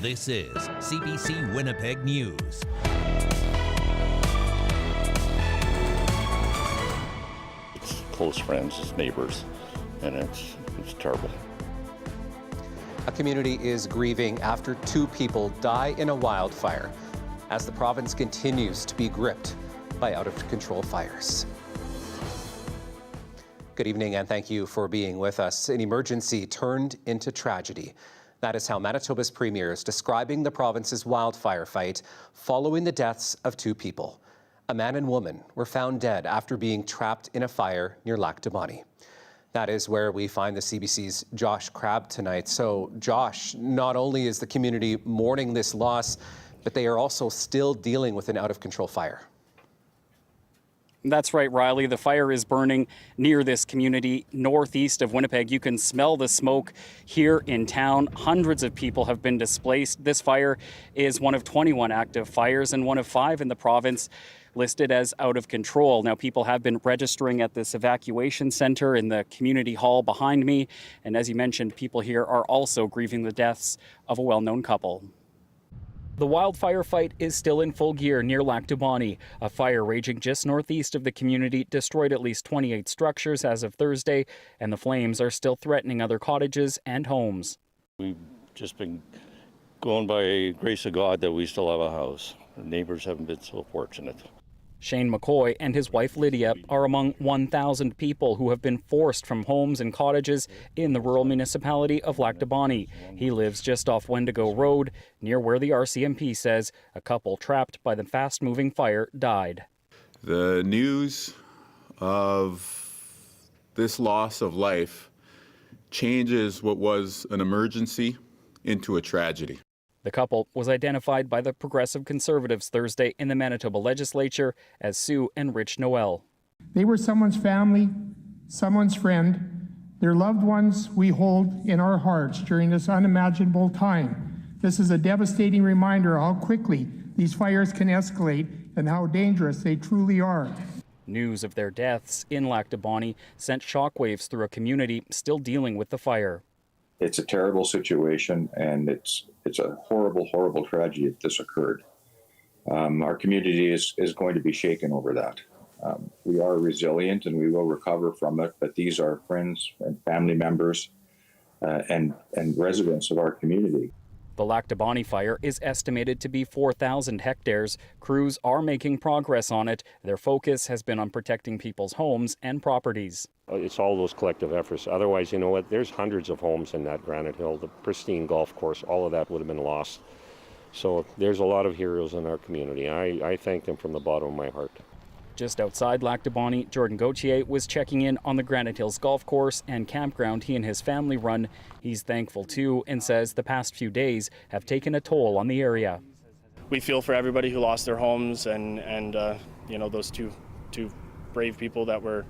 This is CBC Winnipeg News. It's close friends, it's neighbors, and it's terrible. A community is grieving after 2 people die in a wildfire as the province continues to be gripped by out-of-control fires. Good evening and thank you for being with us. An emergency turned into tragedy. That is how Manitoba's Premier is describing the province's wildfire fight following the deaths of 2 people. A man and woman were found dead after being trapped in a fire near Lac du Bonnet. That is where we find the CBC's Josh Crabb tonight. So, Josh, not only is the community mourning this loss, but they are also still dealing with an out-of-control fire. That's right, Riley. The fire is burning near this community northeast of Winnipeg. You can smell the smoke here in town. Hundreds of people have been displaced. This fire is one of 21 active fires and one of 5 in the province listed as out of control. Now, people have been registering at this evacuation center in the community hall behind me. And as you mentioned, people here are also grieving the deaths of a well-known couple. The wildfire fight is still in full gear near Lac du Bonnet. A fire raging just northeast of the community destroyed at least 28 structures as of Thursday, and the flames are still threatening other cottages and homes. We've just been going by grace of God that we still have a house. The neighbors haven't been so fortunate. Shane McCoy and his wife Lydia are among 1,000 people who have been forced from homes and cottages in the rural municipality of Lac du Bonnet. He lives just off Wendigo Road, near where the RCMP says a couple trapped by the fast-moving fire died. The news of this loss of life changes what was an emergency into a tragedy. The couple was identified by the Progressive Conservatives Thursday in the Manitoba legislature as Sue and Rich Noel. They were someone's family, someone's friend. Their loved ones we hold in our hearts during this unimaginable time. This is a devastating reminder how quickly these fires can escalate and how dangerous they truly are. News of their deaths in Lac du Bonnet sent shockwaves through a community still dealing with the fire. It's a terrible situation, and it's a horrible, horrible tragedy that this occurred. Our community is going to be shaken over that. We are resilient and we will recover from it, but these are friends and family members and residents of our community. The Lac du Bonnet fire is estimated to be 4,000 hectares. Crews are making progress on it. Their focus has been on protecting people's homes and properties. It's all those collective efforts. Otherwise, you know what, there's hundreds of homes in that Granite Hill, the pristine golf course, all of that would have been lost. So there's a lot of heroes in our community. I thank them from the bottom of my heart. Just outside Lac du Bonnet, Jordan Gauthier was checking in on the Granite Hills golf course and campground he and his family run. He's thankful too and says the past few days have taken a toll on the area. We feel for everybody who lost their homes and you know, those two brave people that were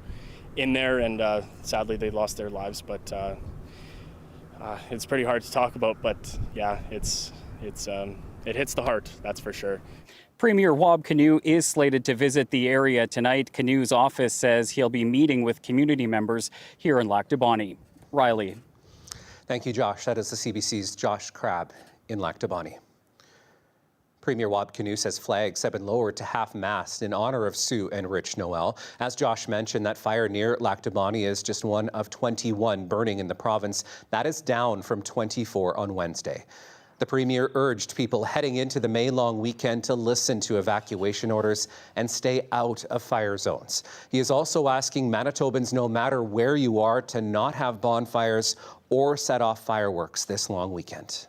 in there, and sadly they lost their lives. But it's pretty hard to talk about. But yeah, it hits the heart, that's for sure. Premier Wab Kinew is slated to visit the area tonight. Kinew's office says he'll be meeting with community members here in Lac du Bonnet. Riley. Thank you, Josh. That is the CBC's Josh Crabb in Lac du Bonnet. Premier Wab Kinew says flags have been lowered to half-mast in honor of Sue and Rich Noel. As Josh mentioned, that fire near Lac du Bonnet is just one of 21 burning in the province. That is down from 24 on Wednesday. The Premier urged people heading into the May-long weekend to listen to evacuation orders and stay out of fire zones. He is also asking Manitobans, no matter where you are, to not have bonfires or set off fireworks this long weekend.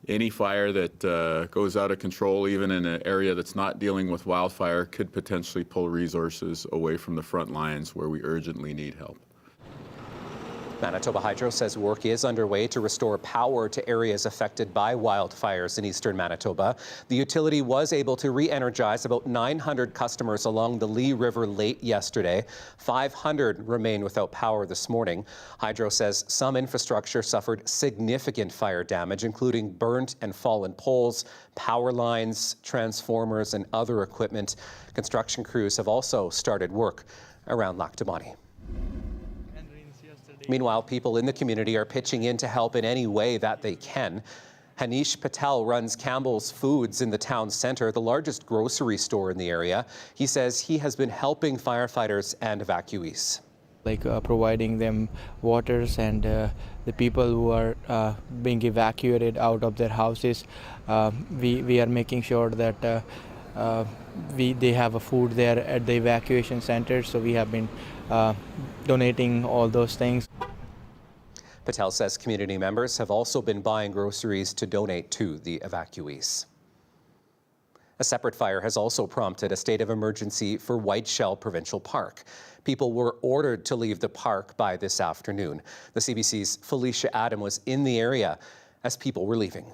Any fire that goes out of control, even in an area that's not dealing with wildfire, could potentially pull resources away from the front lines where we urgently need help. Manitoba Hydro says work is underway to restore power to areas affected by wildfires in eastern Manitoba. The utility was able to re-energize about 900 customers along the Lee River late yesterday. 500 remain without power this morning. Hydro says some infrastructure suffered significant fire damage, including burnt and fallen poles, power lines, transformers, and other equipment. Construction crews have also started work around Lac du Bonnet. Meanwhile, people in the community are pitching in to help in any way that they can. Hanish Patel runs Campbell's Foods in the town centre, the largest grocery store in the area. He says he has been helping firefighters and evacuees. Like providing them waters and the people who are being evacuated out of their houses. We are making sure that they have a food there at the evacuation center, so we have been donating all those things. Patel says community members have also been buying groceries to donate to the evacuees. A separate fire has also prompted a state of emergency for Whiteshell Provincial Park. People were ordered to leave the park by this afternoon. The CBC's Felicia Adam was in the area as people were leaving.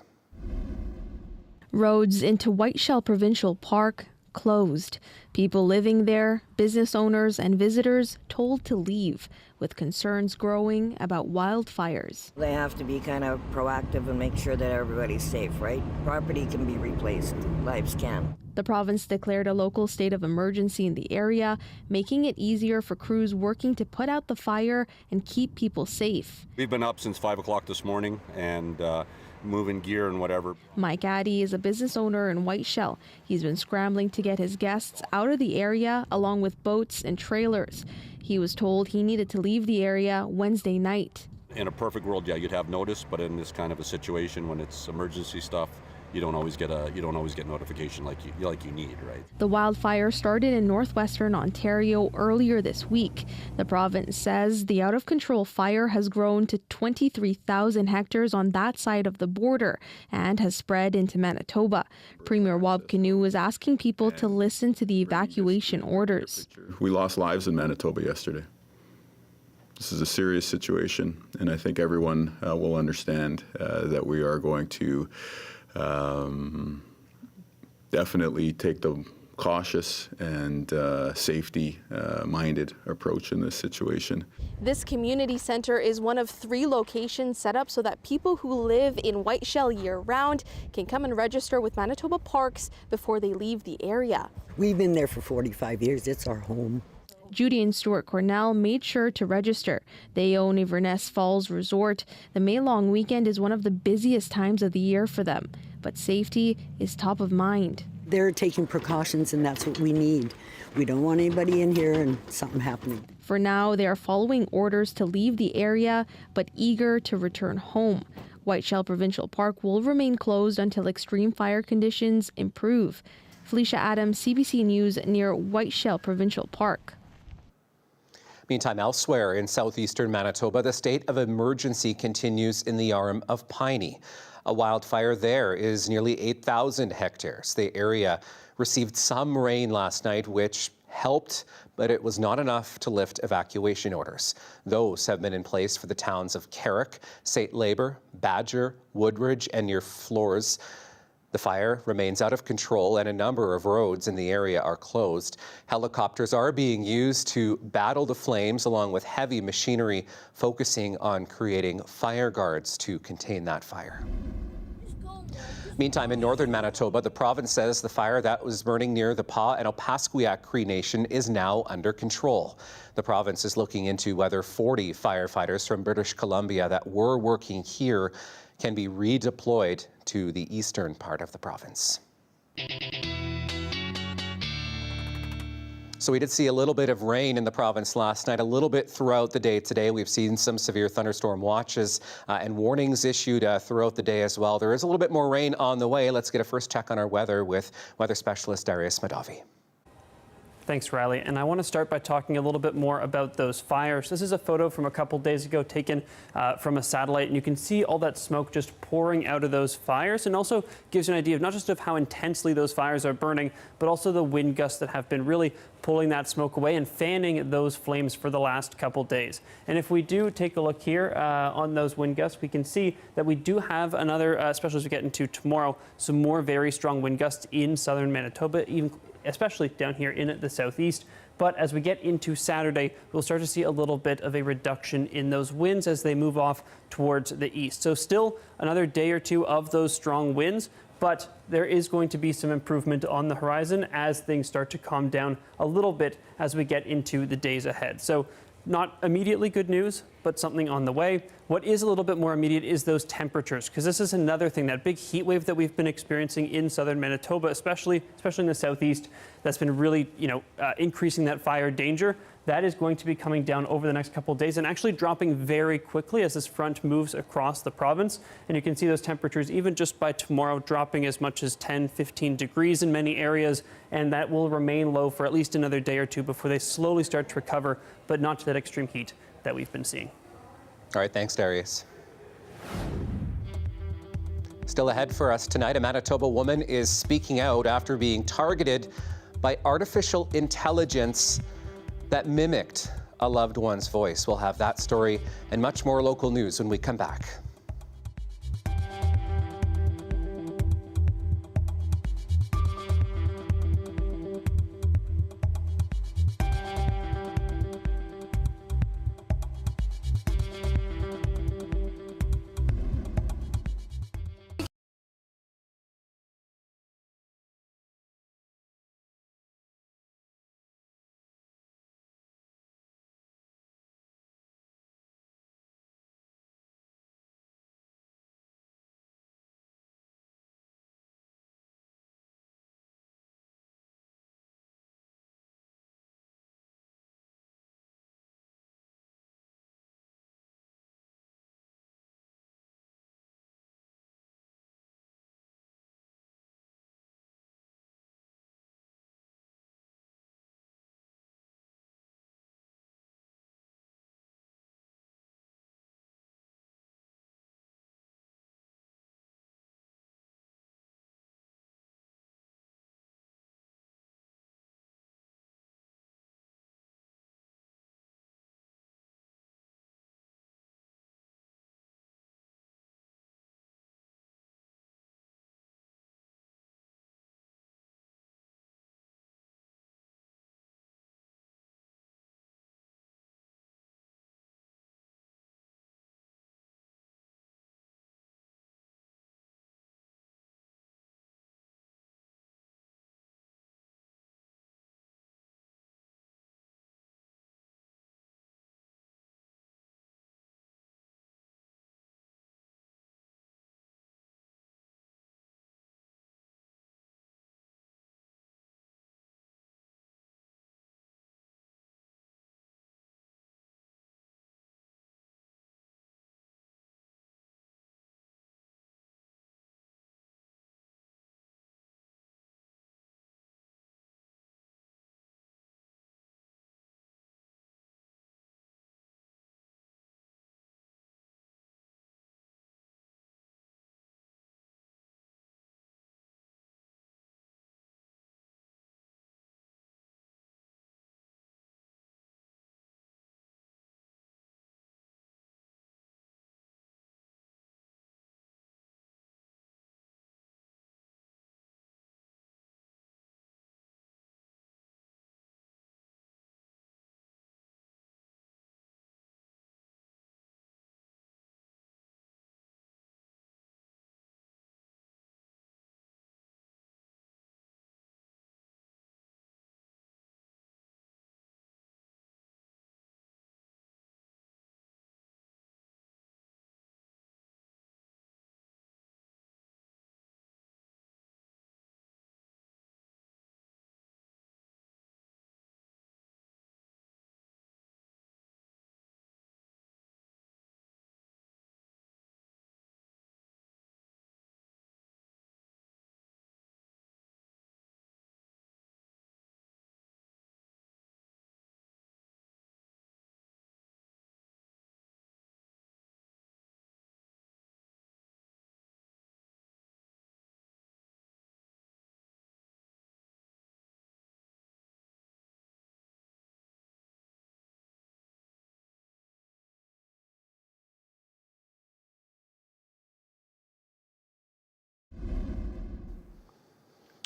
Roads into Whiteshell Provincial Park closed. People living there, business owners and visitors told to leave, with concerns growing about wildfires. They have to be kind of proactive and make sure that everybody's safe, right? Property can be replaced, lives can. The province declared a local state of emergency in the area, making it easier for crews working to put out the fire and keep people safe. We've been up since 5 o'clock this morning and moving gear and whatever. Mike Addy is a business owner in Whiteshell. He's been scrambling to get his guests out of the area along with boats and trailers. He was told he needed to leave the area Wednesday night. In a perfect world, yeah, you'd have notice, but in this kind of a situation when it's emergency stuff, you don't always get notification like you need, right? The wildfire started in northwestern Ontario earlier this week. The province says the out-of-control fire has grown to 23,000 hectares on that side of the border and has spread into Manitoba. Premier Whiteshell is asking people to listen to the evacuation orders. We lost lives in Manitoba yesterday. This is a serious situation, and I think everyone will understand that we are going to definitely take the cautious and safety-minded approach in this situation. This community center is one of 3 locations set up so that people who live in Whiteshell year-round can come and register with Manitoba Parks before they leave the area. We've been there for 45 years. It's our home. Judy and Stuart Cornell made sure to register. They own Inverness Falls Resort. The May long weekend is one of the busiest times of the year for them, but safety is top of mind. They're taking precautions, and that's what we need. We don't want anybody in here and something happening. For now, they are following orders to leave the area, but eager to return home. Whiteshell Provincial Park will remain closed until extreme fire conditions improve. Felicia Adams, CBC News, near Whiteshell Provincial Park. Meantime, elsewhere in southeastern Manitoba, the state of emergency continues in the arm of Piney. A wildfire there is nearly 8,000 hectares. The area received some rain last night, which helped, but it was not enough to lift evacuation orders. Those have been in place for the towns of Carrick, St. Labour, Badger, Woodridge, and near Flores. The fire remains out of control and a number of roads in the area are closed. Helicopters are being used to battle the flames along with heavy machinery focusing on creating fire guards to contain that fire. Meantime, in northern Manitoba, the province says the fire that was burning near the Pa and Opaskwayak Cree Nation is now under control. The province is looking into whether 40 firefighters from British Columbia that were working here can be redeployed to the eastern part of the province. So we did see a little bit of rain in the province last night, a little bit throughout the day today. We've seen some severe thunderstorm watches and warnings issued throughout the day as well. There is a little bit more rain on the way. Let's get a first check on our weather with weather specialist Darius Madavi. Thanks, Riley. And I want to start by talking a little bit more about those fires. This is a photo from a couple days ago taken from a satellite, and you can see all that smoke just pouring out of those fires, and also gives you an idea of not just of how intensely those fires are burning, but also the wind gusts that have been really pulling that smoke away and fanning those flames for the last couple days. And if we do take a look here on those wind gusts, we can see that we do have another, especially as we get into tomorrow, some more very strong wind gusts in southern Manitoba, especially down here in the southeast. But as we get into Saturday, we'll start to see a little bit of a reduction in those winds as they move off towards the east. So still another day or two of those strong winds, but there is going to be some improvement on the horizon as things start to calm down a little bit as we get into the days ahead. So not immediately good news, but something on the way. What is a little bit more immediate is those temperatures, because this is another thing, that big heat wave that we've been experiencing in southern Manitoba, especially in the southeast, that's been really, increasing that fire danger. That is going to be coming down over the next couple of days and actually dropping very quickly as this front moves across the province. And you can see those temperatures, even just by tomorrow, dropping as much as 10, 15 degrees in many areas. And that will remain low for at least another day or two before they slowly start to recover, but not to that extreme heat that we've been seeing. All right, thanks, Darius. Still ahead for us tonight, a Manitoba woman is speaking out after being targeted by artificial intelligence that mimicked a loved one's voice. We'll have that story and much more local news when we come back.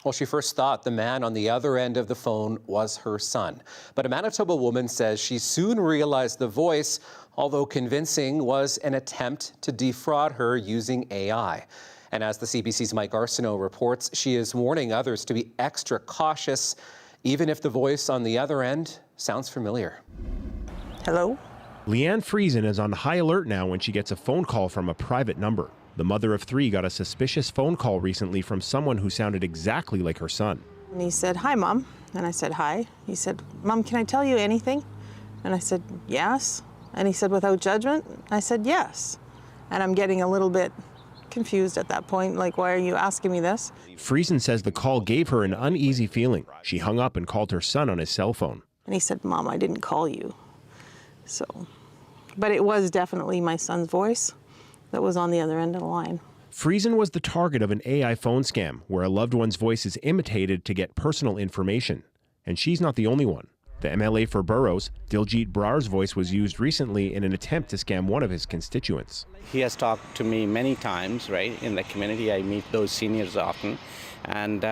Well, she first thought the man on the other end of the phone was her son. But a Manitoba woman says she soon realized the voice, although convincing, was an attempt to defraud her using AI. And as the CBC's Mike Arsenault reports, she is warning others to be extra cautious, even if the voice on the other end sounds familiar. Hello? Leanne Friesen is on high alert now when she gets a phone call from a private number. The mother of 3 got a suspicious phone call recently from someone who sounded exactly like her son. And he said, "Hi, Mom." And I said, "Hi." He said, "Mom, can I tell you anything?" And I said, "Yes." And he said, "Without judgment?" I said, "Yes." And I'm getting a little bit confused at that point, like, why are you asking me this? Friesen says the call gave her an uneasy feeling. She hung up and called her son on his cell phone. And he said, "Mom, I didn't call you." So, but it was definitely my son's voice that was on the other end of the line. Friesen was the target of an AI phone scam where a loved one's voice is imitated to get personal information. And she's not the only one. The MLA for Burroughs, Diljit Brar's voice was used recently in an attempt to scam one of his constituents. He has talked to me many times, right? In the community, I meet those seniors often. And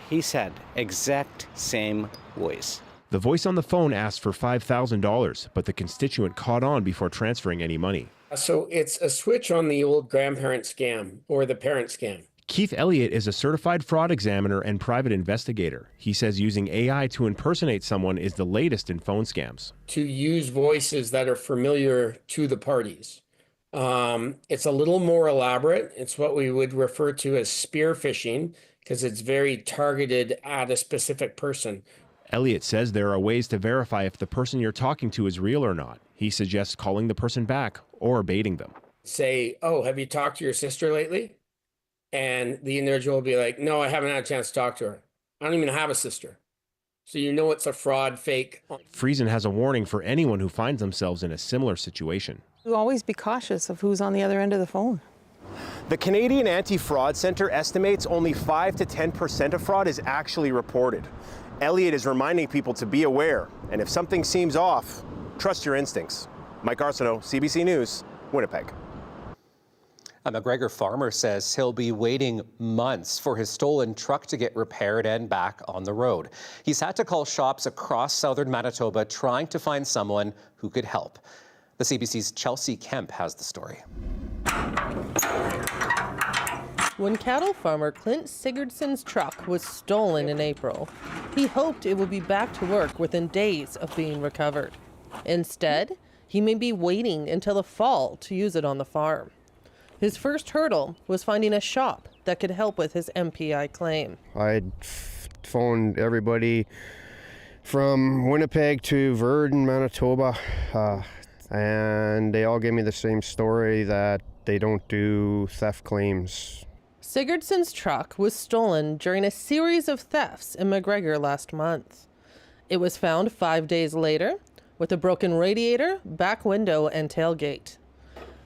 he said, exact same voice. The voice on the phone asked for $5,000, but the constituent caught on before transferring any money. So it's a switch on the old grandparent scam or the parent scam. Keith Elliott is a certified fraud examiner and private investigator. He says using AI to impersonate someone is the latest in phone scams. To use voices that are familiar to the parties. It's a little more elaborate. It's what we would refer to as spear phishing because it's very targeted at a specific person. Elliott says there are ways to verify if the person you're talking to is real or not. He suggests calling the person back or baiting them. Say, "Oh, have you talked to your sister lately?" And the individual will be like, "No, I haven't had a chance to talk to her. I don't even have a sister." So you know it's a fraud, fake. Friesen has a warning for anyone who finds themselves in a similar situation. You always be cautious of who's on the other end of the phone. The Canadian Anti-Fraud Centre estimates only 5 to 10% of fraud is actually reported. Elliott is reminding people to be aware, and if something seems off, trust your instincts. Mike Arsenault, CBC News, Winnipeg. A McGregor farmer says he'll be waiting months for his stolen truck to get repaired and back on the road. He's had to call shops across southern Manitoba trying to find someone who could help. The CBC's Chelsea Kemp has the story. When cattle farmer Clint Sigurdsson's truck was stolen in April, he hoped it would be back to work within days of being recovered. Instead, he may be waiting until the fall to use it on the farm. His first hurdle was finding a shop that could help with his MPI claim. I'd phoned everybody from Winnipeg to Virden, Manitoba, and they all gave me the same story that they don't do theft claims. Sigurdsson's truck was stolen during a series of thefts in McGregor last month. It was found 5 days later with a broken radiator, back window, and tailgate.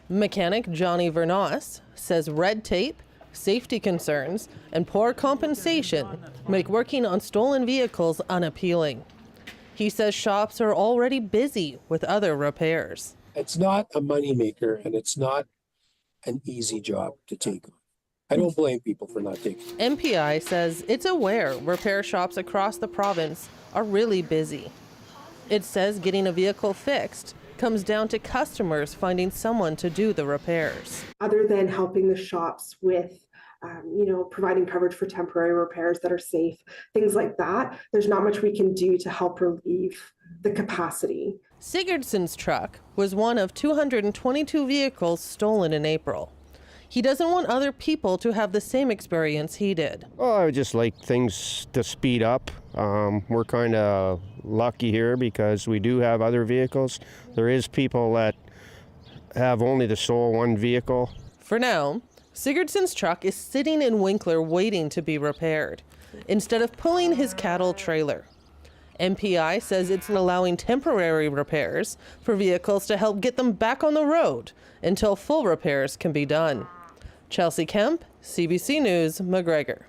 Mechanic Johnny Vernos says red tape, safety concerns, and poor compensation make working on stolen vehicles unappealing. He says shops are already busy with other repairs. It's not a moneymaker, and it's not an easy job to take on. I don't blame people for not taking it. MPI says it's aware repair shops across the province are really busy. It says getting a vehicle fixed comes down to customers finding someone to do the repairs. Other than helping the shops with, providing coverage for temporary repairs that are safe, things like that, there's not much we can do to help relieve the capacity. Sigurdsson's truck was one of 222 vehicles stolen in April. He doesn't want other people to have the same experience he did. Oh, I would just like things to speed up. We're kind of lucky here because we do have other vehicles. There is people that have only the sole one vehicle. For now, Sigurdsson's truck is sitting in Winkler waiting to be repaired, instead of pulling his cattle trailer. MPI says it's allowing temporary repairs for vehicles to help get them back on the road until full repairs can be done. Chelsea Kemp, CBC News, McGregor.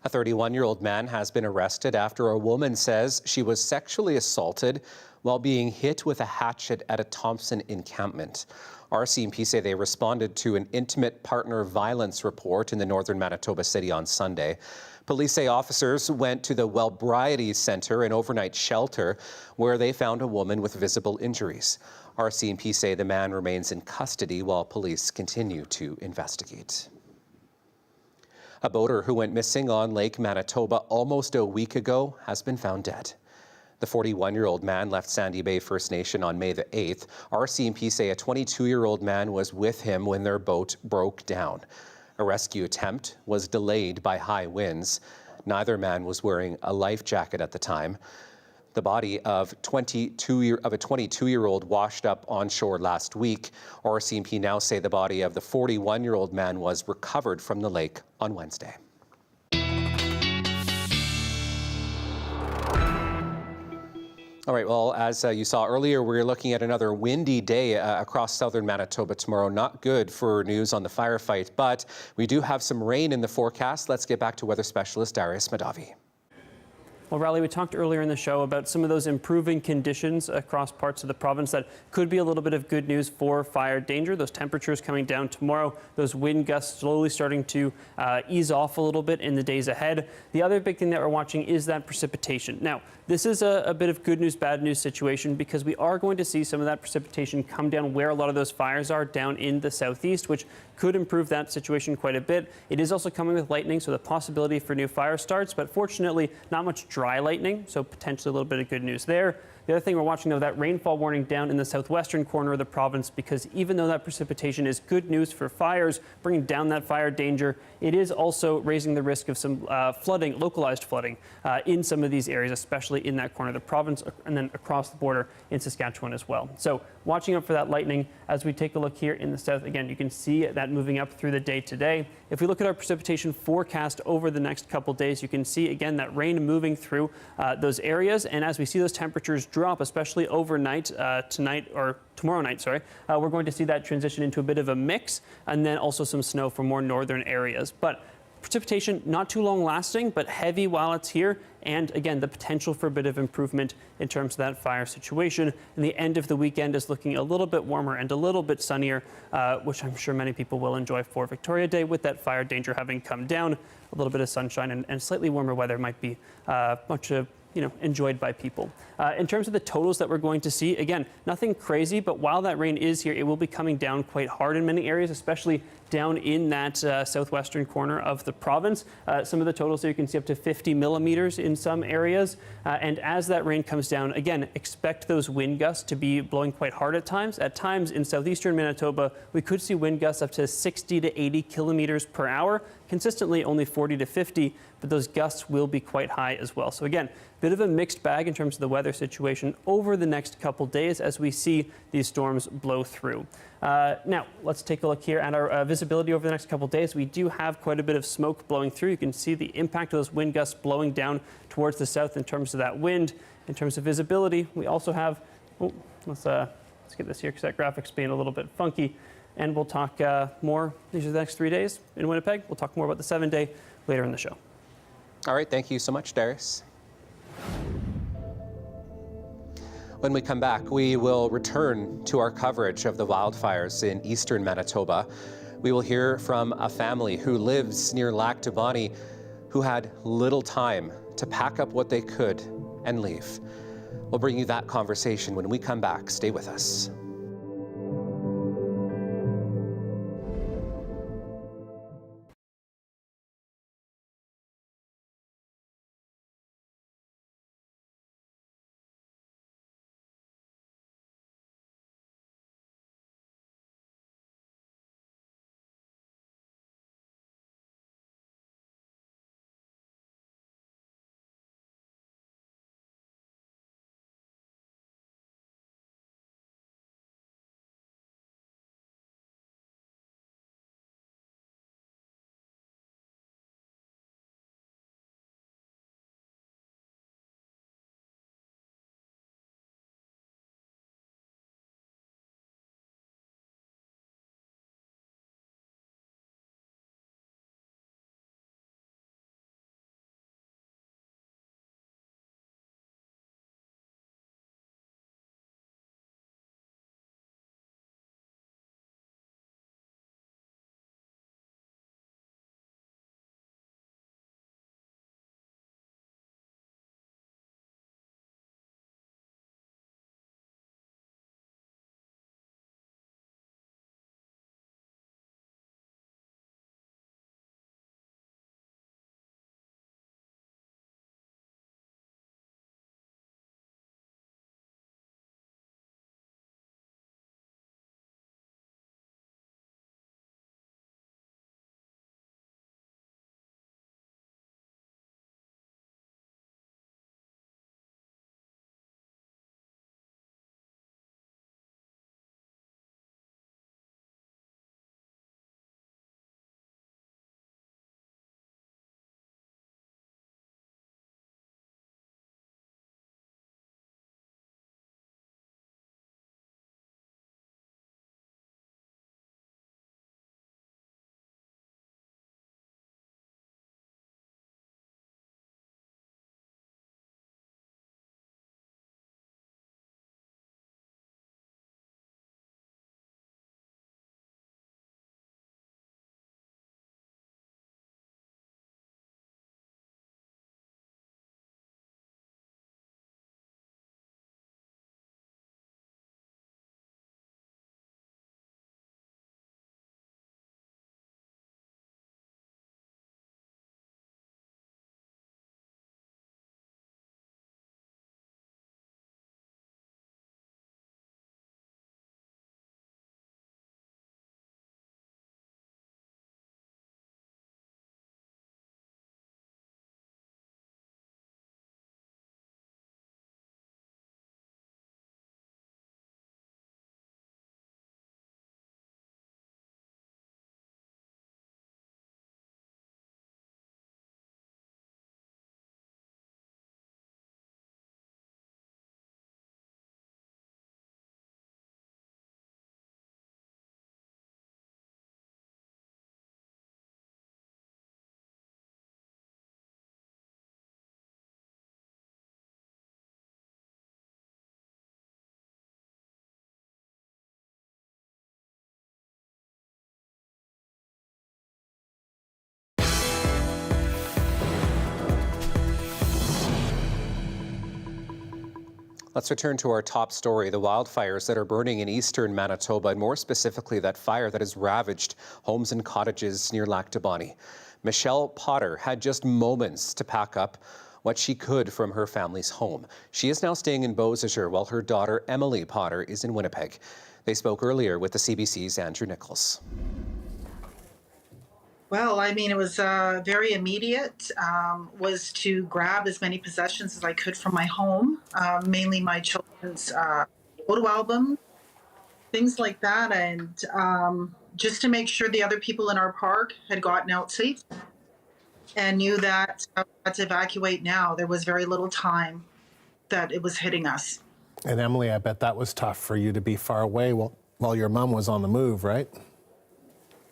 A 31-year-old man has been arrested after a woman says she was sexually assaulted while being hit with a hatchet at a Thompson encampment. RCMP say they responded to an intimate partner violence report in the northern Manitoba city on Sunday. Police say officers went to the Wellbriety Centre, an overnight shelter, where they found a woman with visible injuries. RCMP say the man remains in custody while police continue to investigate. A boater who went missing on Lake Manitoba almost a week ago has been found dead. The 41-year-old man left Sandy Bay First Nation on May the 8th. RCMP say a 22-year-old man was with him when their boat broke down. A rescue attempt was delayed by high winds. Neither man was wearing a life jacket at the time. The body of a 22-year-old washed up on shore last week. RCMP now say the body of the 41-year-old man was recovered from the lake on Wednesday. All right, well, as you saw earlier, we're looking at another windy day across southern Manitoba tomorrow. Not good for news on the firefight, but we do have some rain in the forecast. Let's get back to weather specialist Darius Madavi. Well, Riley, we talked earlier in the show about some of those improving conditions across parts of the province that could be a little bit of good news for fire danger. Those temperatures coming down tomorrow, those wind gusts slowly starting to ease off a little bit in the days ahead. The other big thing that we're watching is that precipitation. Now, this is a bit of good news, bad news situation because we are going to see some of that precipitation come down where a lot of those fires are down in the southeast, which could improve that situation quite a bit. It is also coming with lightning, so the possibility for new fire starts, but fortunately not much dry lightning, so potentially a little bit of good news there. The other thing we're watching, though, that rainfall warning down in the southwestern corner of the province, because even though that precipitation is good news for fires, bringing down that fire danger, it is also raising the risk of some flooding, localized flooding in some of these areas, especially in that corner of the province and then across the border in Saskatchewan as well. So watching out for that lightning as we take a look here in the south. Again, you can see that moving up through the day today. If we look at our precipitation forecast over the next couple days, you can see again that rain moving through those areas. And as we see those temperatures drop, especially overnight tonight or tomorrow night, we're going to see that transition into a bit of a mix and then also some snow for more northern areas. But precipitation not too long lasting, but heavy while it's here. And again, the potential for a bit of improvement in terms of that fire situation. And the end of the weekend is looking a little bit warmer and a little bit sunnier, which I'm sure many people will enjoy for Victoria Day with that fire danger having come down. A little bit of sunshine and slightly warmer weather might be much enjoyed by people. In terms of the totals that we're going to see, again, nothing crazy, but while that rain is here, it will be coming down quite hard in many areas, especially down in that southwestern corner of the province. Some of the totals there you can see up to 50 millimeters in some areas. And as that rain comes down, again, expect those wind gusts to be blowing quite hard at times. At times in southeastern Manitoba, we could see wind gusts up to 60 to 80 kilometers per hour. Consistently only 40 to 50, but those gusts will be quite high as well. So again, bit of a mixed bag in terms of the weather situation over the next couple days as we see these storms blow through. Now, let's take a look here at our visibility over the next couple days. We do have quite a bit of smoke blowing through. You can see the impact of those wind gusts blowing down towards the south in terms of that wind. In terms of visibility, we also have, let's get this here because that graphic's being a little bit funky. And we'll talk more. These are the next 3 days in Winnipeg. We'll talk more about the 7-day later in the show. All right, thank you so much, Darius. When we come back, we will return to our coverage of the wildfires in eastern Manitoba. We will hear from a family who lives near Lac du Bonnet who had little time to pack up what they could and leave. We'll bring you that conversation when we come back. Stay with us. Let's return to our top story, the wildfires that are burning in eastern Manitoba, and more specifically that fire that has ravaged homes and cottages near Lac du Bonnet. Michelle Potter had just moments to pack up what she could from her family's home. She is now staying in Beausejour while her daughter Emily Potter is in Winnipeg. They spoke earlier with the CBC's Andrew Nichols. Well, I mean, it was very immediate, was to grab as many possessions as I could from my home, mainly my children's photo album, things like that, and just to make sure the other people in our park had gotten out safe and knew that I had to evacuate now. There was very little time that it was hitting us. And Emily, I bet that was tough for you to be far away while your mom was on the move, right?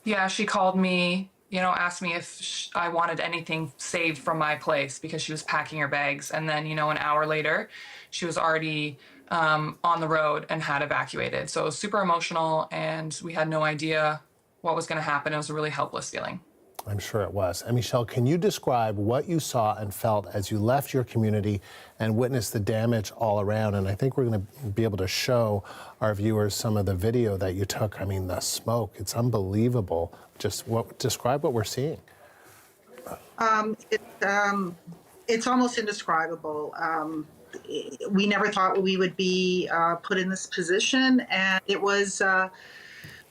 Yeah, she called me, asked me if I wanted anything saved from my place because she was packing her bags. And then, an hour later, she was already on the road and had evacuated. So it was super emotional and we had no idea what was going to happen. It was a really helpless feeling. I'm sure it was. And Michelle, can you describe what you saw and felt as you left your community and witnessed the damage all around? And I think we're going to be able to show our viewers some of the video that you took. I mean, the smoke, it's unbelievable. Describe what we're seeing. It's almost indescribable. We never thought we would be put in this position, and it was.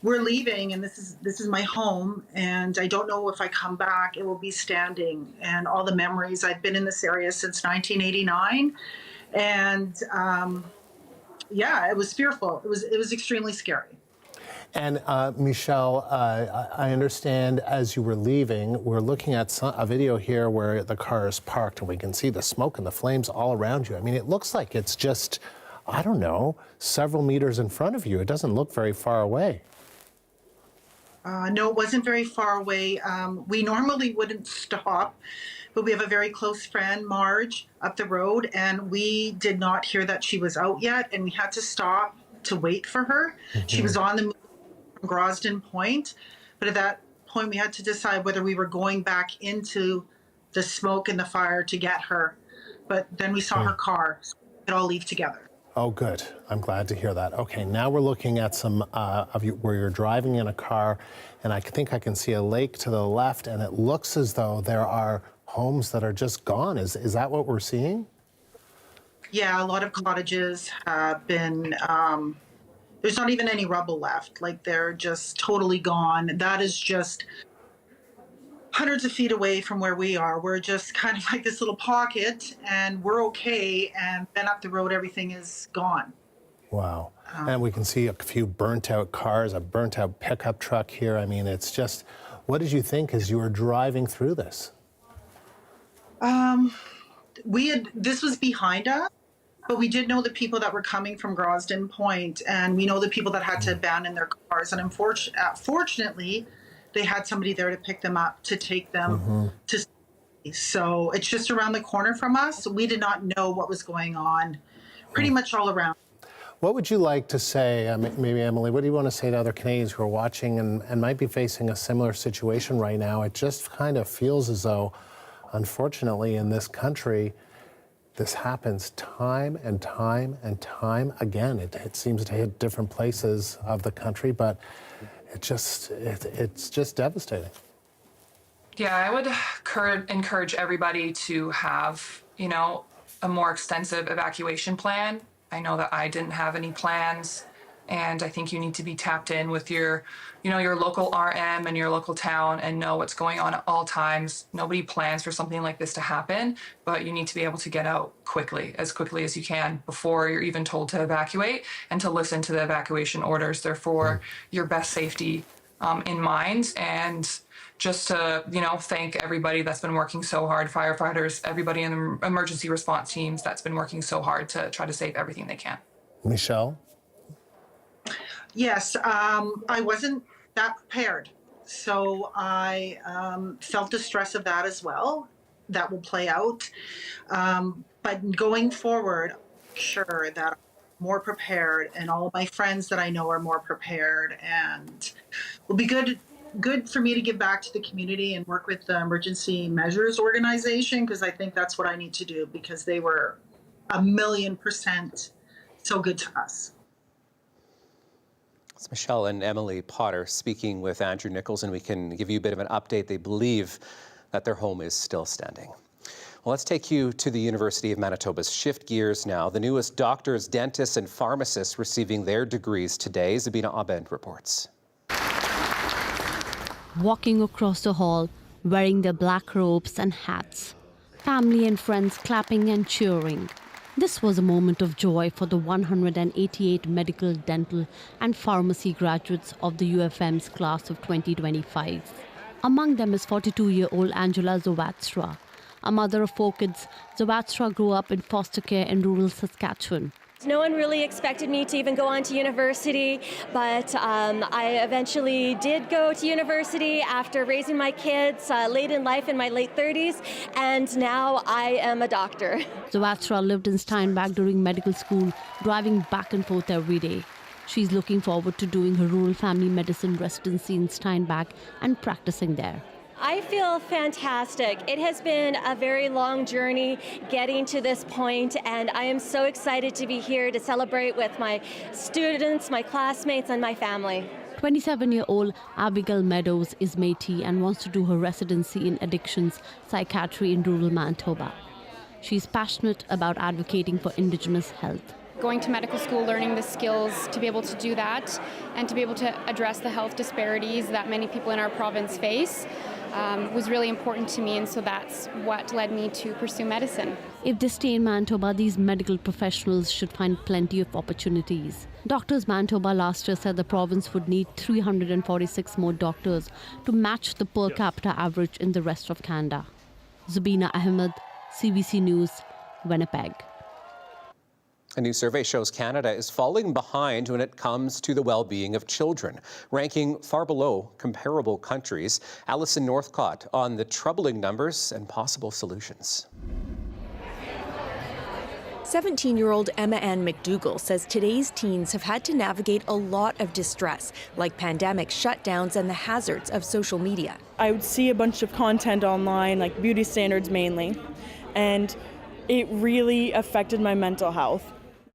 We're leaving, and this is my home, and I don't know if I come back, it will be standing. And all the memories, I've been in this area since 1989, and yeah, it was fearful. It was extremely scary. And Michelle, I understand as you were leaving, we're looking at a video here where the car is parked, and we can see the smoke and the flames all around you. I mean, it looks like it's just, I don't know, several meters in front of you. It doesn't look very far away. No, it wasn't very far away. We normally wouldn't stop, but we have a very close friend, Marge, up the road, and we did not hear that she was out yet, and we had to stop to wait for her. Mm-hmm. She was on the move from Grosdon Point, but at that point we had to decide whether we were going back into the smoke and the fire to get her. But then we saw her car, so we could all leave together. Oh, good. I'm glad to hear that. Okay, now we're looking at some of you where you're driving in a car, and I think I can see a lake to the left, and it looks as though there are homes that are just gone. Is that what we're seeing? Yeah, a lot of cottages have been, there's not even any rubble left. Like, they're just totally gone. That is just hundreds of feet away from where we are. We're just kind of like this little pocket, and we're okay. And then up the road, everything is gone. Wow. And we can see a few burnt out cars, a burnt out pickup truck here. I mean, it's just, what did you think as you were driving through this? This was behind us, but we did know the people that were coming from Grosdon Point, and we know the people that had to abandon their cars. And fortunately, they had somebody there to pick them up, to take them to safety. So it's just around the corner from us. We did not know what was going on pretty much all around. What would you like to say, maybe Emily, what do you want to say to other Canadians who are watching and might be facing a similar situation right now? It just kind of feels as though, unfortunately, in this country, this happens time and time and time again. It seems to hit different places of the country, but it's just devastating. Yeah, I would encourage everybody to have, a more extensive evacuation plan. I know that I didn't have any plans, and I think you need to be tapped in with your local RM and your local town and know what's going on at all times. Nobody plans for something like this to happen, but you need to be able to get out as quickly as you can before you're even told to evacuate, and to listen to the evacuation orders. They're for your best safety in mind. And just to, thank everybody that's been working so hard, firefighters, everybody in the emergency response teams that's been working so hard to try to save everything they can. Michelle? Yes, I wasn't that prepared. So I felt the stress of that as well. That will play out. But going forward, I'm sure that I'm more prepared, and all of my friends that I know are more prepared, and it will be good for me to give back to the community and work with the Emergency Measures Organization, because I think that's what I need to do, because they were 1,000,000% so good to us. It's Michelle and Emily Potter speaking with Andrew Nichols, and we can give you a bit of an update. They believe that their home is still standing. Well, let's take you to the University of Manitoba's. Shift gears now. The newest doctors, dentists, and pharmacists receiving their degrees today. Zabina Abend reports. Walking across the hall, wearing their black robes and hats. Family and friends clapping and cheering. This was a moment of joy for the 188 medical, dental, and pharmacy graduates of the UFM's class of 2025. Among them is 42-year-old Angela Zawadztra. A mother of 4 kids, Zawadztra grew up in foster care in rural Saskatchewan. No one really expected me to even go on to university, but I eventually did go to university after raising my kids late in life in my late 30s, and now I am a doctor. Zawadztra lived in Steinbach during medical school, driving back and forth every day. She's looking forward to doing her rural family medicine residency in Steinbach and practicing there. I feel fantastic. It has been a very long journey getting to this point, and I am so excited to be here to celebrate with my students, my classmates, and my family. 27-year-old Abigail Meadows is Métis and wants to do her residency in addictions psychiatry in rural Manitoba. She's passionate about advocating for Indigenous health. Going to medical school, learning the skills to be able to do that and to be able to address the health disparities that many people in our province face was really important to me, and so that's what led me to pursue medicine. If they stay in Manitoba, these medical professionals should find plenty of opportunities. Doctors Manitoba last year said the province would need 346 more doctors to match the per capita average in the rest of Canada. Zabina Ahmed, CBC News, Winnipeg. A new survey shows Canada is falling behind when it comes to the well-being of children, ranking far below comparable countries. Alison Northcott on the troubling numbers and possible solutions. 17-year-old Emma Ann McDougall says today's teens have had to navigate a lot of distress, like pandemic shutdowns and the hazards of social media. I would see a bunch of content online, like beauty standards mainly, and it really affected my mental health.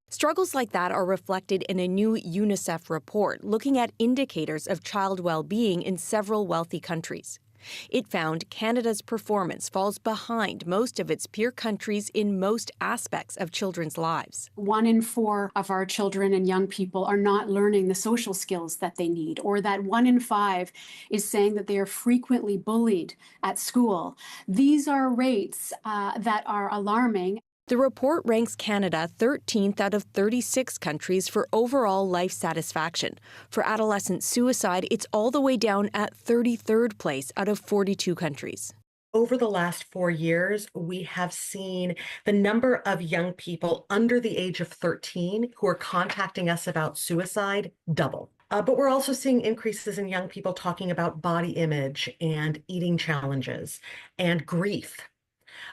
Struggles like that are reflected in a new UNICEF report looking at indicators of child well-being in several wealthy countries. It found Canada's performance falls behind most of its peer countries in most aspects of children's lives. 1 in 4 of our children and young people are not learning the social skills that they need, or that 1 in 5 is saying that they are frequently bullied at school. These are rates that are alarming. The report ranks Canada 13th out of 36 countries for overall life satisfaction. For adolescent suicide, it's all the way down at 33rd place out of 42 countries. Over the last 4 years, we have seen the number of young people under the age of 13 who are contacting us about suicide double. But we're also seeing increases in young people talking about body image and eating challenges and grief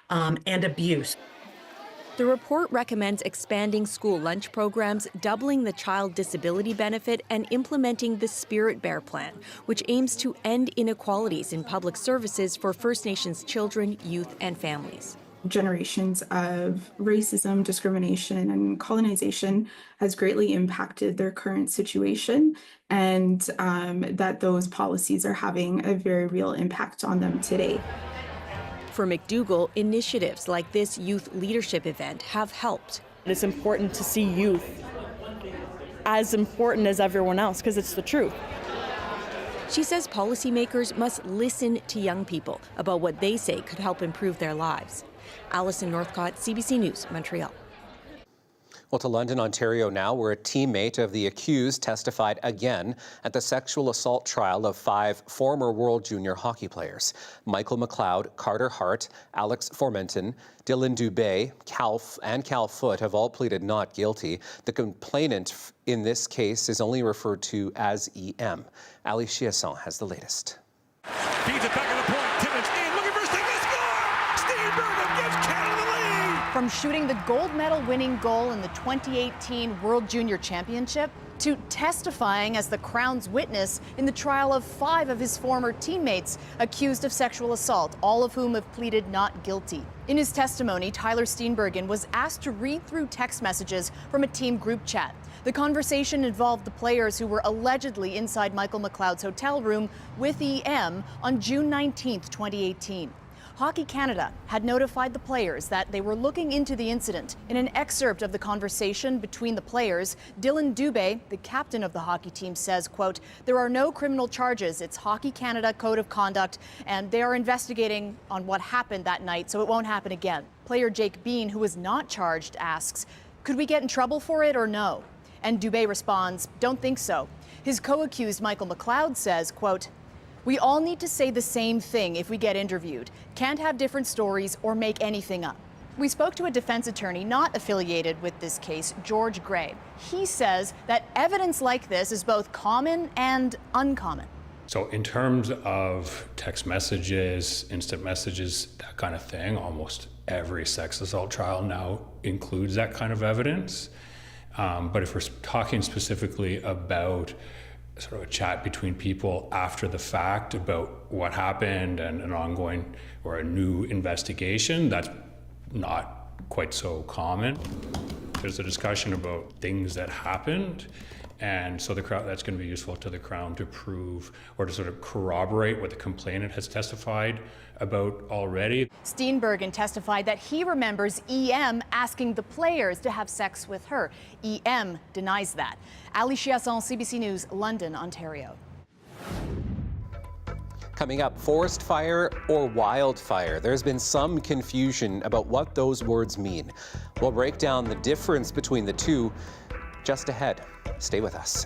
and abuse. The report recommends expanding school lunch programs, doubling the child disability benefit, and implementing the Spirit Bear Plan, which aims to end inequalities in public services for First Nations children, youth, and families. Generations of racism, discrimination, and colonization has greatly impacted their current situation, and that those policies are having a very real impact on them today. For McDougall, initiatives like this youth leadership event have helped. It's important to see youth as important as everyone else because it's the truth. She says policymakers must listen to young people about what they say could help improve their lives. Alison Northcott, CBC News, Montreal. Well, to London, Ontario now, where a teammate of the accused testified again at the sexual assault trial of 5 former World Junior hockey players. Michael McLeod, Carter Hart, Alex Formenton, Dylan Dubé, Cal Foote have all pleaded not guilty. The complainant in this case is only referred to as EM. Ali Chiasson has the latest. Feeds it back at the point. Timmins in, looking for Sting to score! Steve Bergen gives Canada the lead! From shooting the gold medal winning goal in the 2018 World Junior Championship to testifying as the Crown's witness in the trial of 5 of his former teammates accused of sexual assault, all of whom have pleaded not guilty. In his testimony, Tyler Steenbergen was asked to read through text messages from a team group chat. The conversation involved the players who were allegedly inside Michael McLeod's hotel room with EM on June 19, 2018. Hockey Canada had notified the players that they were looking into the incident. In an excerpt of the conversation between the players, Dylan Dubé, the captain of the hockey team, says, quote, "There are no criminal charges. It's Hockey Canada Code of Conduct, and they are investigating on what happened that night, so it won't happen again." Player Jake Bean, who was not charged, asks, "Could we get in trouble for it or no?" And Dubé responds, "Don't think so." His co-accused Michael McLeod says, quote, "We all need to say the same thing if we get interviewed. Can't have different stories or make anything up." We spoke to a defense attorney not affiliated with this case, George Gray. He says that evidence like this is both common and uncommon. So in terms of text messages, instant messages, that kind of thing, almost every sex assault trial now includes that kind of evidence. But if we're talking specifically about sort of a chat between people after the fact about what happened and an ongoing or a new investigation, that's not quite so common. There's a discussion about things that happened, and so that's going to be useful to the Crown to prove or to sort of corroborate what the complainant has testified about already. Steenbergen testified that he remembers EM asking the players to have sex with her. EM denies that. Ali Chiasson, CBC News, London, Ontario. Coming up, forest fire or wildfire? There's been some confusion about what those words mean. We'll break down the difference between the two just ahead. Stay with us.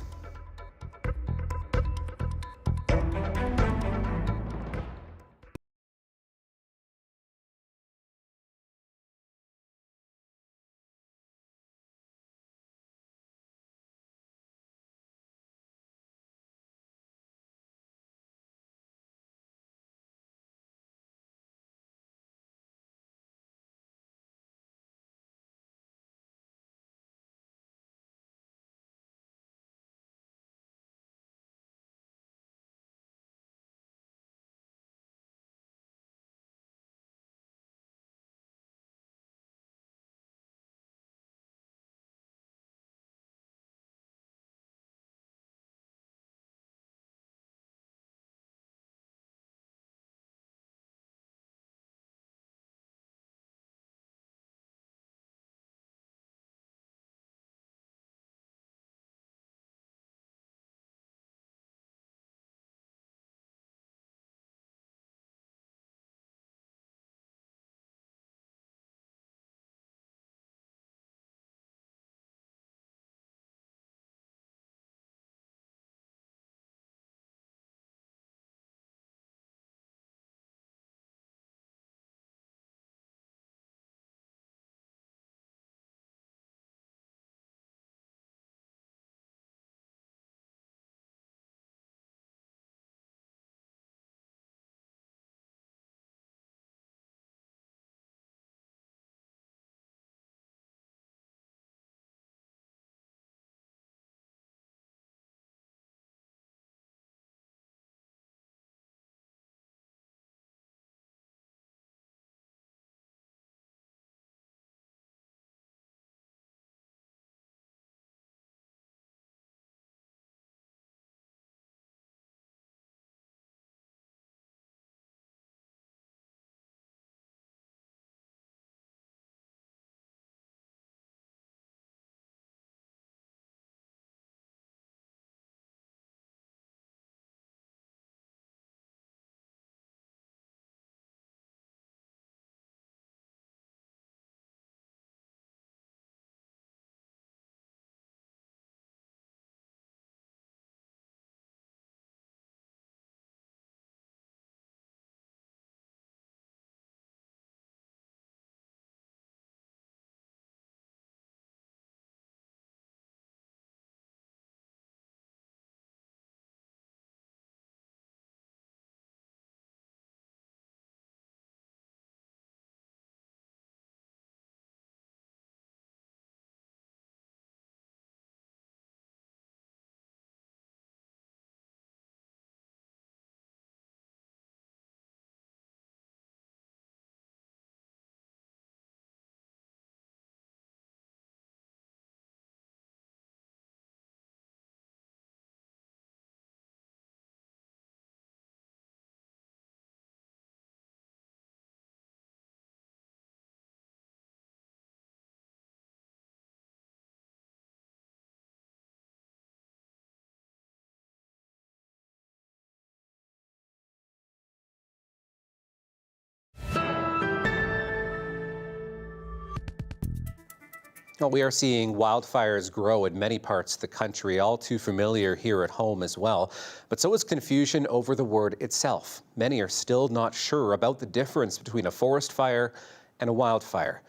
Well, we are seeing wildfires grow in many parts of the country, all too familiar here at home as well. But so is confusion over the word itself. Many are still not sure about the difference between a forest fire and a wildfire.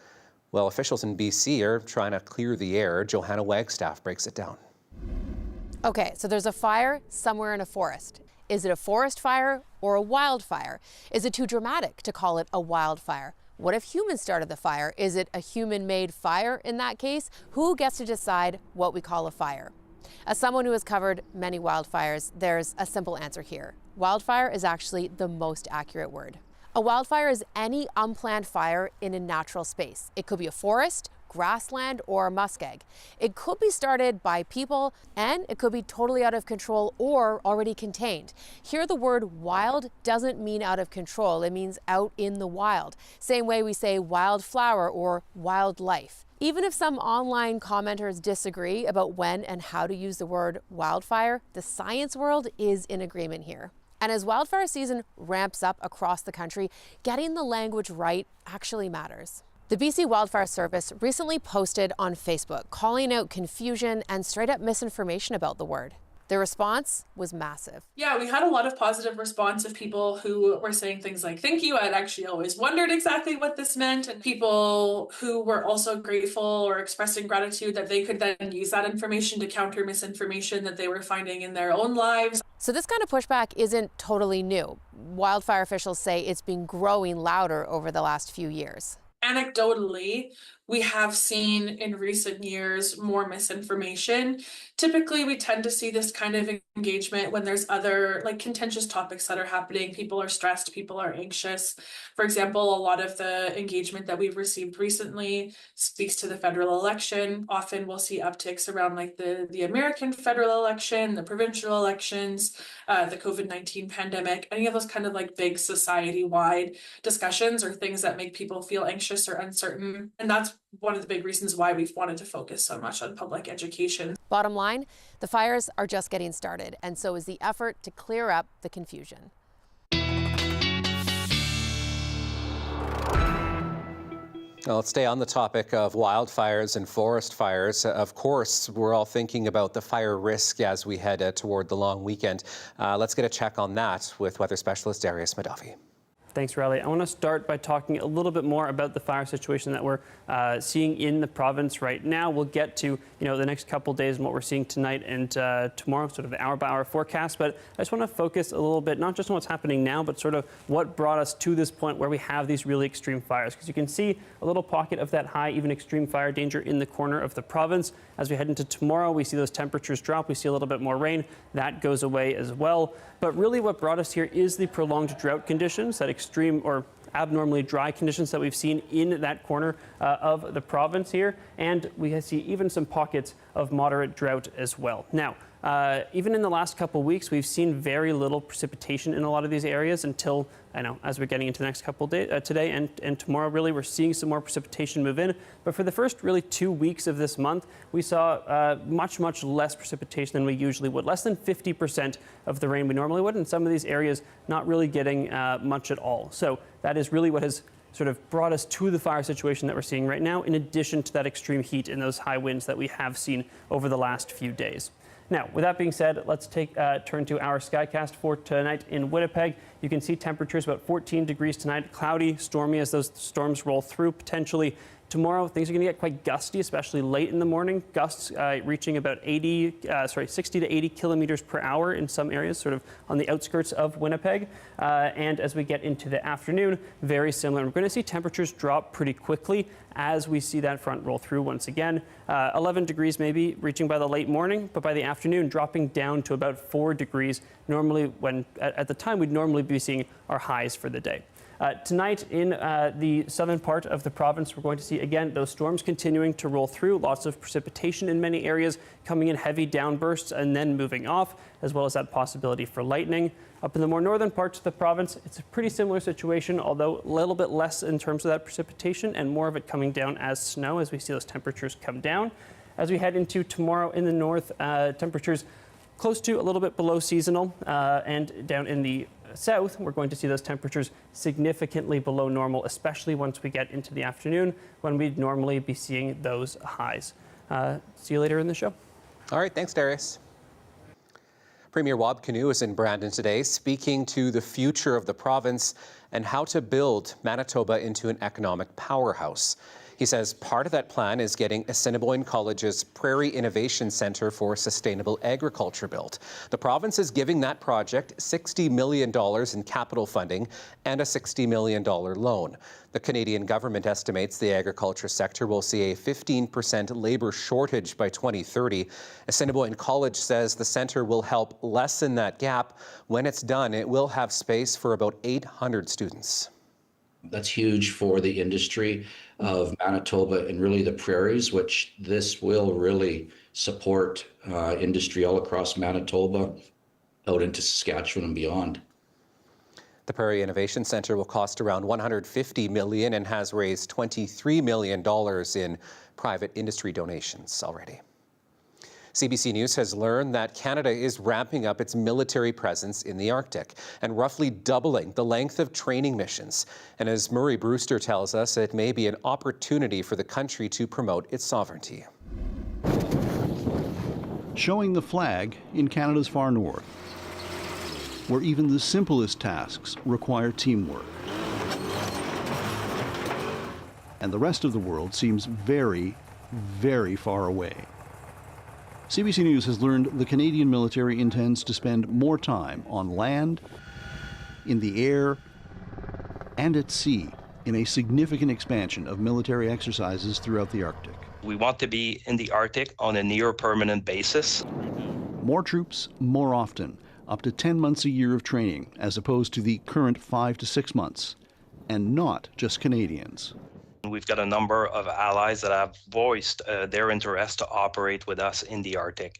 Well, officials in BC are trying to clear the air. Johanna Wagstaff breaks it down. Okay, so there's a fire somewhere in a forest. Is it a forest fire or a wildfire? Is it too dramatic to call it a wildfire? What if humans started the fire? Is it a human-made fire in that case? Who gets to decide what we call a fire? As someone who has covered many wildfires, there's a simple answer here. Wildfire is actually the most accurate word. A wildfire is any unplanned fire in a natural space. It could be a forest, grassland, or a muskeg. It could be started by people, and it could be totally out of control or already contained. Here, the word wild doesn't mean out of control. It means out in the wild. Same way we say wildflower or wildlife. Even if some online commenters disagree about when and how to use the word wildfire, the science world is in agreement here. And as wildfire season ramps up across the country, getting the language right actually matters. The BC Wildfire Service recently posted on Facebook calling out confusion and straight up misinformation about the word. The response was massive. Yeah, we had a lot of positive response of people who were saying things like, thank you, I'd actually always wondered exactly what this meant. And people who were also grateful or expressing gratitude that they could then use that information to counter misinformation that they were finding in their own lives. So this kind of pushback isn't totally new. Wildfire officials say it's been growing louder over the last few years. Anecdotally, we have seen in recent years more misinformation. Typically, we tend to see this kind of engagement when there's other contentious topics that are happening. People are stressed, people are anxious. For example, a lot of the engagement that we've received recently speaks to the federal election. Often we'll see upticks around the American federal election, the provincial elections, the COVID-19 pandemic, any of those kind of big society-wide discussions or things that make people feel anxious or uncertain. And that's one of the big reasons why we've wanted to focus so much on public education. Bottom line, the fires are just getting started, and so is the effort to clear up the confusion. Well, let's stay on the topic of wildfires and forest fires. Of course, we're all thinking about the fire risk as we head toward the long weekend. Let's get a check on that with weather specialist Darius Madavi. Thanks, Riley. I want to start by talking a little bit more about the fire situation that we're seeing in the province right now. We'll get to the next couple days and what we're seeing tonight and tomorrow, sort of the hour-by-hour forecast. But I just want to focus a little bit, not just on what's happening now, but sort of what brought us to this point where we have these really extreme fires. Because you can see a little pocket of that high, even extreme fire danger in the corner of the province. As we head into tomorrow, we see those temperatures drop. We see a little bit more rain. That goes away as well. But really what brought us here is the prolonged drought conditions, that extreme or abnormally dry conditions that we've seen in that corner of the province here. And we see even some pockets of moderate drought as well. Now, even in the last couple of weeks, we've seen very little precipitation in a lot of these areas until, as we're getting into the next couple of days, today and tomorrow, really, we're seeing some more precipitation move in. But for the first really 2 weeks of this month, we saw much less precipitation than we usually would, less than 50% of the rain we normally would. In some of these areas, not really getting much at all. So that is really what has sort of brought us to the fire situation that we're seeing right now, in addition to that extreme heat and those high winds that we have seen over the last few days. Now, with that being said, let's turn to our Skycast for tonight in Winnipeg. You can see temperatures about 14 degrees tonight, cloudy, stormy as those storms roll through potentially. Tomorrow, things are going to get quite gusty, especially late in the morning. Gusts reaching about 60 to 80 kilometers per hour in some areas, sort of on the outskirts of Winnipeg. And as we get into the afternoon, very similar. We're going to see temperatures drop pretty quickly as we see that front roll through once again. 11 degrees maybe reaching by the late morning, but by the afternoon dropping down to about 4 degrees. Normally, at the time, we'd normally be seeing our highs for the day. Tonight in the southern part of the province, we're going to see, again, those storms continuing to roll through. Lots of precipitation in many areas, coming in heavy downbursts and then moving off, as well as that possibility for lightning. Up in the more northern parts of the province, it's a pretty similar situation, although a little bit less in terms of that precipitation and more of it coming down as snow as we see those temperatures come down. As we head into tomorrow in the north, temperatures close to a little bit below seasonal and down in the south, we're going to see those temperatures significantly below normal, especially once we get into the afternoon when we'd normally be seeing those highs. See you later in the show. All right, thanks, Darius. Premier Wildcanoe is in Brandon today, speaking to the future of the province and how to build Manitoba into an economic powerhouse. He says part of that plan is getting Assiniboine College's Prairie Innovation Centre for Sustainable Agriculture built. The province is giving that project $60 million in capital funding and a $60 million loan. The Canadian government estimates the agriculture sector will see a 15% labour shortage by 2030. Assiniboine College says the centre will help lessen that gap. When it's done, it will have space for about 800 students. That's huge for the industry of Manitoba and really the prairies, which this will really support industry all across Manitoba, out into Saskatchewan and beyond. The Prairie Innovation Centre will cost around $150 million and has raised $23 million in private industry donations already. CBC News has learned that Canada is ramping up its military presence in the Arctic and roughly doubling the length of training missions. And as Murray Brewster tells us, it may be an opportunity for the country to promote its sovereignty. Showing the flag in Canada's far north, where even the simplest tasks require teamwork. And the rest of the world seems very, very far away. CBC News has learned the Canadian military intends to spend more time on land, in the air, and at sea in a significant expansion of military exercises throughout the Arctic. We want to be in the Arctic on a near permanent basis. More troops, more often, up to 10 months a year of training, as opposed to the current 5 to 6 months, and not just Canadians. We've got a number of allies that have voiced their interest to operate with us in the Arctic.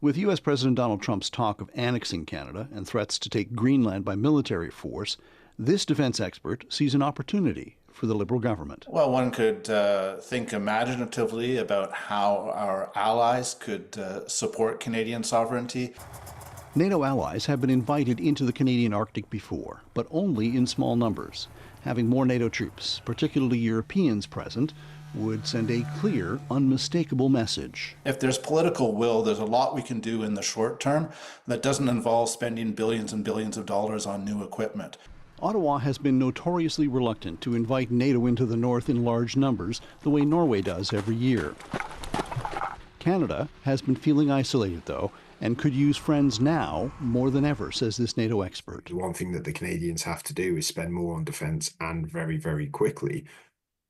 With U.S. President Donald Trump's talk of annexing Canada and threats to take Greenland by military force, this defense expert sees an opportunity for the Liberal government. Well, one could think imaginatively about how our allies could support Canadian sovereignty. NATO allies have been invited into the Canadian Arctic before, but only in small numbers. Having more NATO troops, particularly Europeans, present would send a clear, unmistakable message. If there's political will, there's a lot we can do in the short term that doesn't involve spending billions and billions of dollars on new equipment. Ottawa has been notoriously reluctant to invite NATO into the north in large numbers, the way Norway does every year. Canada has been feeling isolated, though, and could use friends now more than ever, says this NATO expert. The one thing that the Canadians have to do is spend more on defence, and very, very quickly,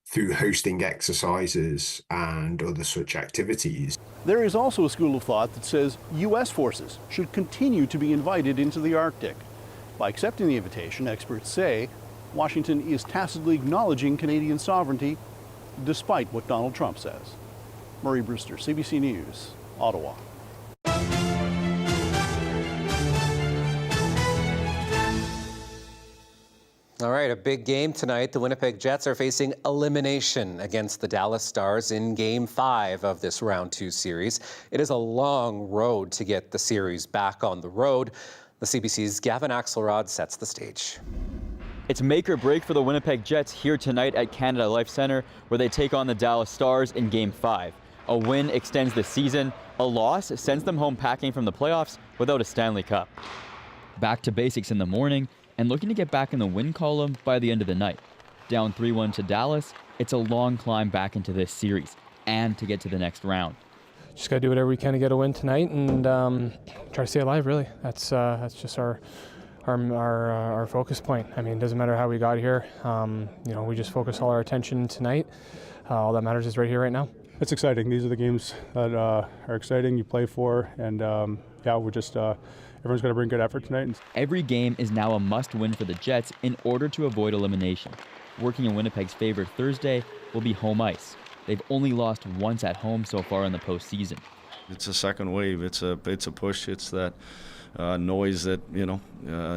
through hosting exercises and other such activities. There is also a school of thought that says U.S. forces should continue to be invited into the Arctic. By accepting the invitation, experts say Washington is tacitly acknowledging Canadian sovereignty, despite what Donald Trump says. Murray Brewster, CBC News, Ottawa. All right, a big game tonight. The Winnipeg Jets are facing elimination against the Dallas Stars in Game 5 of this Round 2 series. It is a long road to get the series back on the road. The CBC's Gavin Axelrod sets the stage. It's make or break for the Winnipeg Jets here tonight at Canada Life Centre, where they take on the Dallas Stars in Game 5. A win extends the season. A loss sends them home packing from the playoffs without a Stanley Cup. Back to basics in the morning and looking to get back in the win column by the end of the night. Down 3-1 to Dallas, it's a long climb back into this series and to get to the next round. Just got to do whatever we can to get a win tonight and try to stay alive, really. That's just our focus point. I mean, it doesn't matter how we got here. We just focus all our attention tonight. All that matters is right here, right now. It's exciting. These are the games that are exciting, you play for, and we're just everyone's got to bring good effort tonight. Every game is now a must-win for the Jets in order to avoid elimination. Working in Winnipeg's favor Thursday will be home ice. They've only lost once at home so far in the postseason. It's a second wave. It's a push. It's that noise that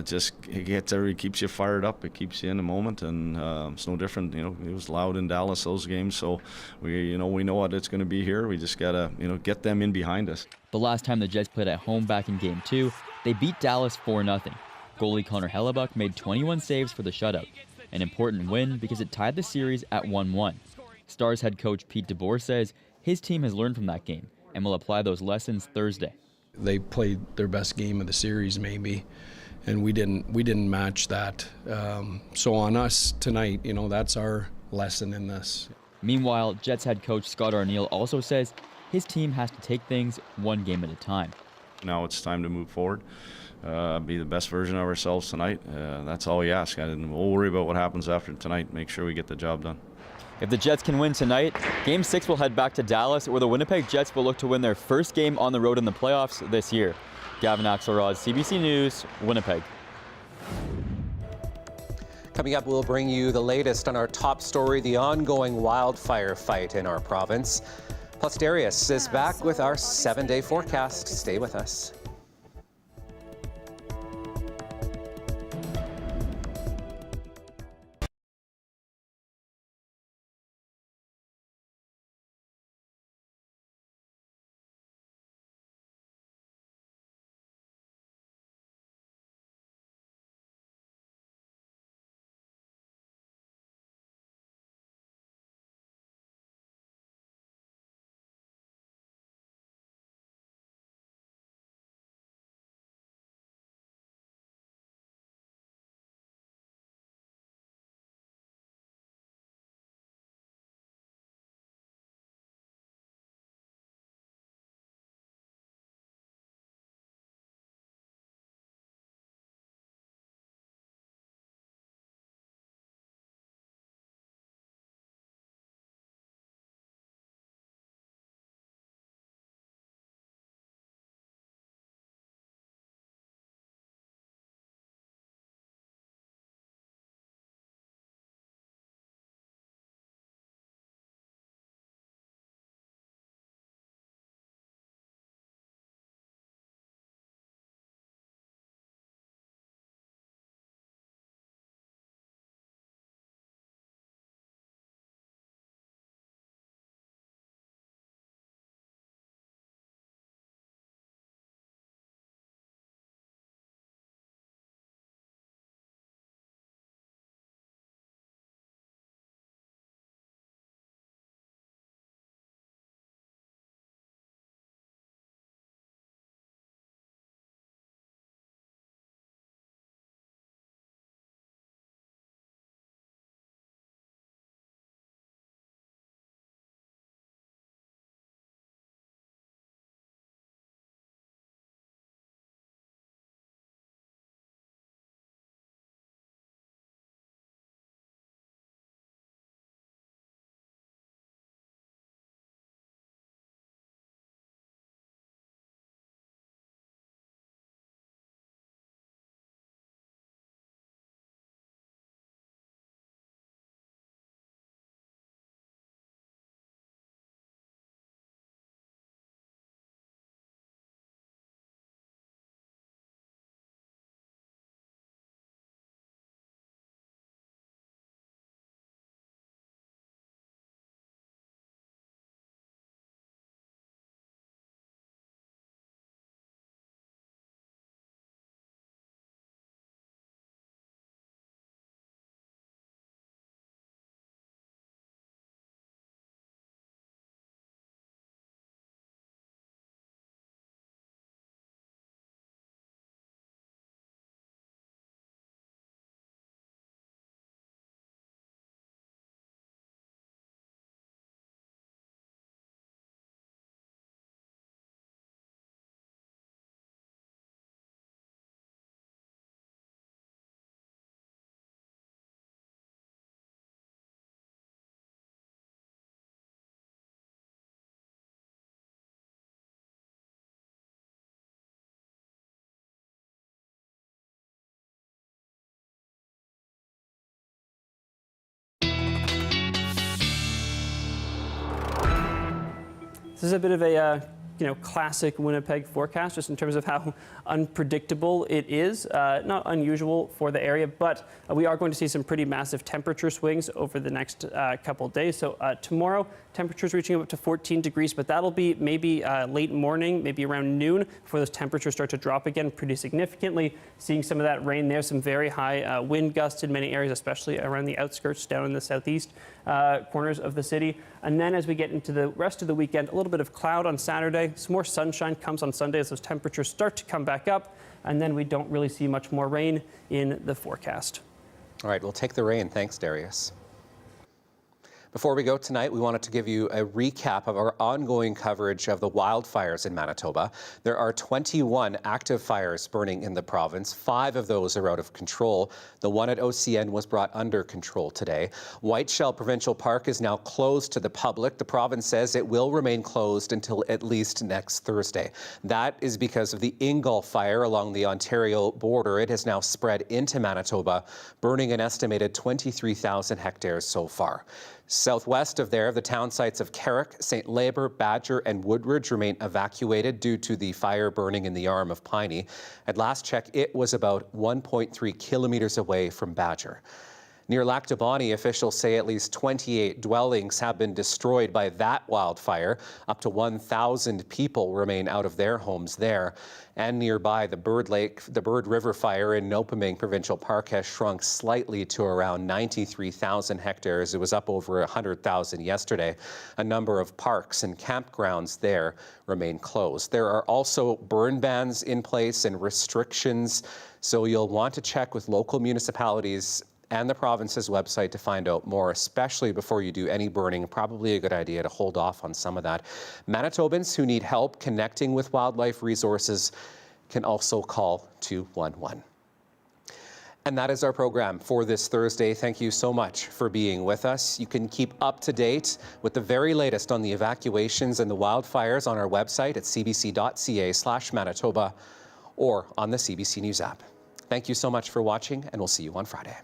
just keeps you fired up. It keeps you in the moment, and it's no different. It was loud in Dallas those games, so we know what it's going to be here. We just gotta get them in behind us. The last time the Jets played at home back in Game 2, they beat Dallas 4-0. Goalie Connor Hellebuck made 21 saves for the shutout, an important win because it tied the series at 1-1. Stars head coach Pete DeBoer says his team has learned from that game and will apply those lessons Thursday. They played their best game of the series maybe, and we didn't match that. So on us tonight, that's our lesson in this. Meanwhile, Jets head coach Scott Arniel also says his team has to take things one game at a time. Now it's time to move forward, be the best version of ourselves tonight. That's all we ask. And we'll worry about what happens after tonight, make sure we get the job done. If the Jets can win tonight, Game 6 will head back to Dallas, where the Winnipeg Jets will look to win their first game on the road in the playoffs this year. Gavin Axelrod, CBC News, Winnipeg. Coming up, we'll bring you the latest on our top story, the ongoing wildfire fight in our province. Plus, Darius is back with our 7-day forecast. Stay with us. This is a bit of a classic Winnipeg forecast, just in terms of how unpredictable it is. Not unusual for the area, but we are going to see some pretty massive temperature swings over the next couple of days. So tomorrow, temperatures reaching up to 14 degrees, but that'll be maybe late morning, maybe around noon, before those temperatures start to drop again pretty significantly. Seeing some of that rain there, some very high wind gusts in many areas, especially around the outskirts down in the southeast corners of the city. And then as we get into the rest of the weekend, a little bit of cloud on Saturday, some more sunshine comes on Sunday as those temperatures start to come back up, and then we don't really see much more rain in the forecast. All right, we'll take the rain. Thanks, Darius. Before we go tonight, we wanted to give you a recap of our ongoing coverage of the wildfires in Manitoba. There are 21 active fires burning in the province. 5 of those are out of control. The one at OCN was brought under control today. Whiteshell Provincial Park is now closed to the public. The province says it will remain closed until at least next Thursday. That is because of the Ingall fire along the Ontario border. It has now spread into Manitoba, burning an estimated 23,000 hectares so far. Southwest of there, the town sites of Carrick, St. Labour, Badger and Woodridge remain evacuated due to the fire burning in the arm of Piney. At last check, it was about 1.3 kilometres away from Badger. Near Lac du Bonnet, officials say at least 28 dwellings have been destroyed by that wildfire. Up to 1,000 people remain out of their homes there. And nearby, the Bird River fire in Nopaming Provincial Park has shrunk slightly to around 93,000 hectares. It was up over 100,000 yesterday. A number of parks and campgrounds there remain closed. There are also burn bans in place and restrictions, so you'll want to check with local municipalities and the province's website to find out more, especially before you do any burning. Probably a good idea to hold off on some of that. Manitobans who need help connecting with wildlife resources can also call 211. And that is our program for this Thursday. Thank you so much for being with us. You can keep up to date with the very latest on the evacuations and the wildfires on our website at cbc.ca/Manitoba or on the CBC News app. Thank you so much for watching, and we'll see you on Friday.